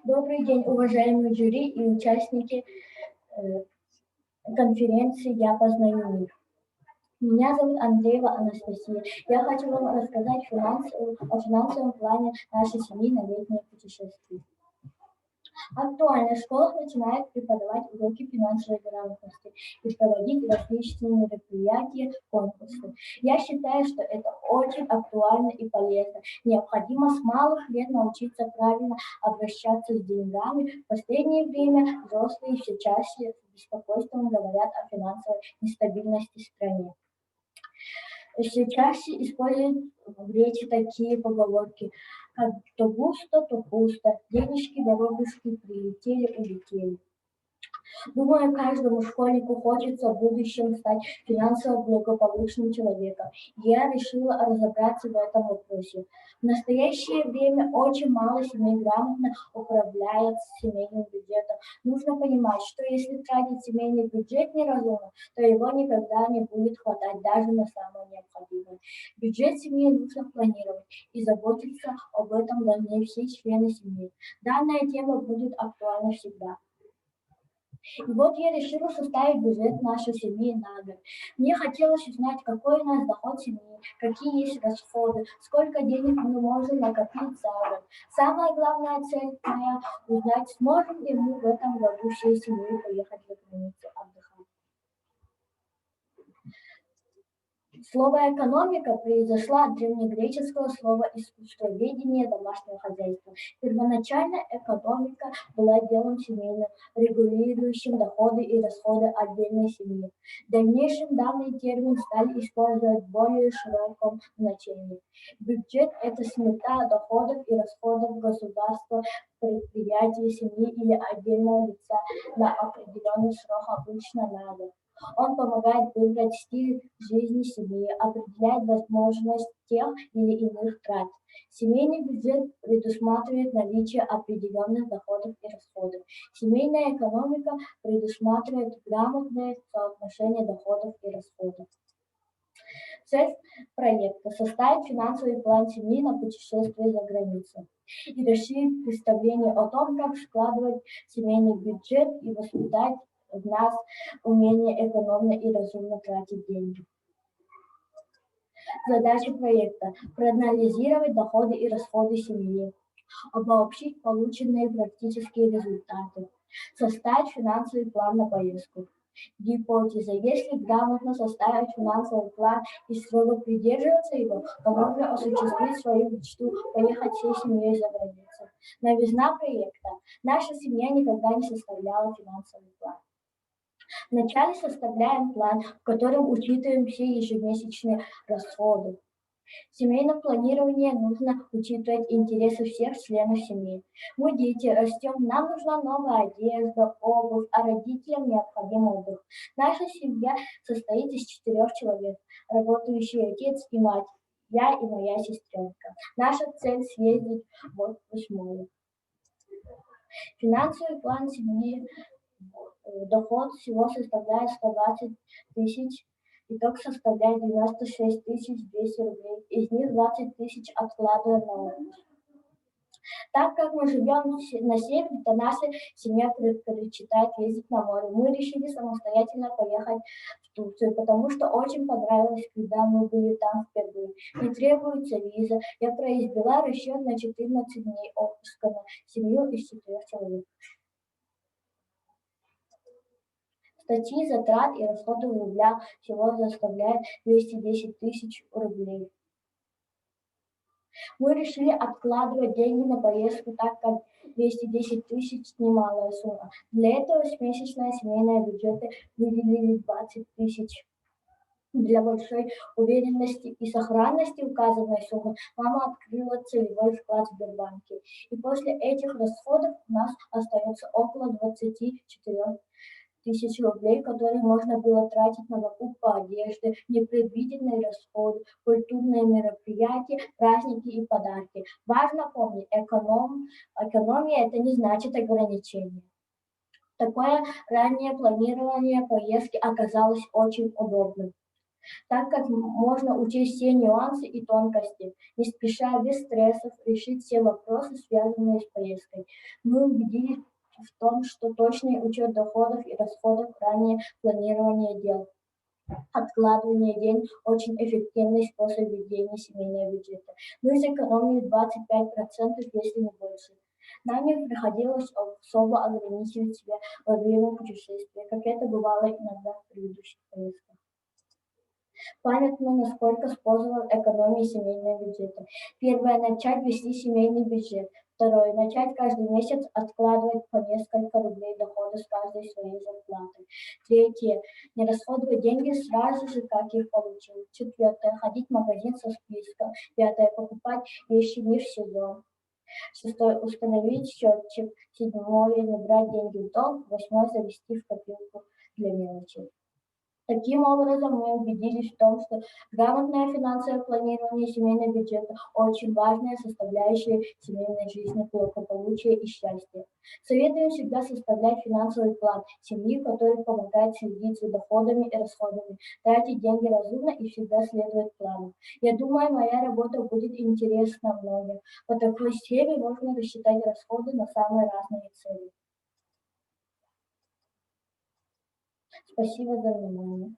Добрый день, уважаемые жюри и участники конференции «Я познаю мир». Меня зовут Андреева Анастасия. Я хочу вам рассказать о финансовом плане нашей семьи на летнее путешествие. Актуально в школах начинают преподавать уроки финансовой грамотности и проводить различные мероприятия, конкурсы. Я считаю, что это очень актуально и полезно. Необходимо с малых лет научиться правильно обращаться с деньгами. В последнее время взрослые все чаще с беспокойством говорят о финансовой нестабильности в стране. Все чаще используют в речи такие поговорки, как то густо, то пусто, денежки, дорогушки прилетели, улетели. Думаю, каждому школьнику хочется в будущем стать финансово благополучным человеком. Я решила разобраться в этом вопросе. В настоящее время очень мало семей грамотно управляет семейным бюджетом. Нужно понимать, что если тратить семейный бюджет неразумно, то его никогда не будет хватать даже на самое необходимое. Бюджет семьи нужно планировать, и заботиться об этом должны все члены семьи. Данная тема будет актуальна всегда. И вот я решила составить бюджет нашей семьи на год. Мне хотелось узнать, какой у нас доход семьи, какие есть расходы, сколько денег мы можем накопить за год. Самая главная цель моя — узнать, сможем ли мы в этом году всей семьей поехать за границу отдыхать. Слово «экономика» произошло от древнегреческого слова «искусствоведение домашнего хозяйства». Первоначально экономика была делом семейным, регулирующим доходы и расходы отдельной семьи. В дальнейшем данный термин стали использовать в более широком значении. Бюджет – это смета доходов и расходов государства, предприятия, семьи или отдельного лица на определенный срок, обычно на год. Он помогает выбрать стиль жизни семьи, определять возможность тех или иных трат. Семейный бюджет предусматривает наличие определенных доходов и расходов. Семейная экономика предусматривает грамотное соотношение доходов и расходов. Цель проекта — составить финансовый план семьи на путешествие за границу и расширить представление о том, как складывать семейный бюджет и воспитать в нас умение экономно и разумно тратить деньги. Задача проекта — проанализировать доходы и расходы семьи, обобщить полученные практические результаты, составить финансовый план на поездку. Гипотеза. Если грамотно составить финансовый план и строго придерживаться его, то можно осуществить свою мечту поехать всей семьей за границу. Новизна проекта. Наша семья никогда не составляла финансовый план. Вначале составляем план, в котором учитываем все ежемесячные расходы. В семейном планировании нужно учитывать интересы всех членов семьи. Мы дети, растем, нам нужна новая одежда, обувь, а родителям необходим отдых. Наша семья состоит из 4 человек, работающий отец и мать, я и моя сестренка. Наша цель — съездить в 8-ю. Финансовый план семьи. Доход всего составляет 120 тысяч, итог составляет 96 200 рублей, из них 20 тысяч откладываем на отпуск. Так как мы живем на севере, то наша семья предпочитает ездить на море. Мы решили самостоятельно поехать в Турцию, потому что очень понравилось, когда мы были там впервые. Не требуется виза. Я произвела расчет на 14 дней отпуска на семью из 4 человек. Статьи затрат и расходов в рублях всего составляют 210 тысяч рублей. Мы решили откладывать деньги на поездку, так как 210 тысяч – немалая сумма. Для этого с месячного семейного бюджета выделили 20 тысяч. Для большой уверенности и сохранности указанной суммы мама открыла целевой вклад в Сбербанке. И после этих расходов у нас остается около 24 тысяч рублей, которые можно было тратить на покупку одежды, непредвиденные расходы, культурные мероприятия, праздники и подарки. Важно помнить, экономия — это не значит ограничение. Такое раннее планирование поездки оказалось очень удобным. так как можно учесть все нюансы и тонкости, не спеша, без стрессов, решить все вопросы, связанные с поездкой. Мы убедились в том, что точный учет доходов и расходов, ранее планирование дел, откладывание денег — очень эффективный способ ведения семейного бюджета. Мы сэкономили 25%, если не больше. Нам не приходилось особо ограничивать себя во время путешествия, как это бывало иногда в предыдущих поездках. Памятно, насколько способов экономии семейного бюджета. Первое — начать вести семейный бюджет. Второе — начать каждый месяц откладывать по несколько рублей дохода с каждой своей зарплаты. Третье — не расходовать деньги сразу же, как их получил. Четвертое — ходить в магазин со списком. Пятое — покупать вещи не в сезон. Шестое — установить счетчик. Седьмое — не брать деньги в долг. Восьмое — завести в копилку для мелочи. Таким образом, мы убедились в том, что грамотное финансовое планирование семейного бюджета — очень важная составляющая семейной жизни, благополучия и счастья. Советуем всегда составлять финансовый план семьи, который помогает следить за доходами и расходами, тратить деньги разумно и всегда следовать плану. Я думаю, моя работа будет интересна многим. По такой схеме можно рассчитать расходы на самые разные цели. Спасибо за внимание.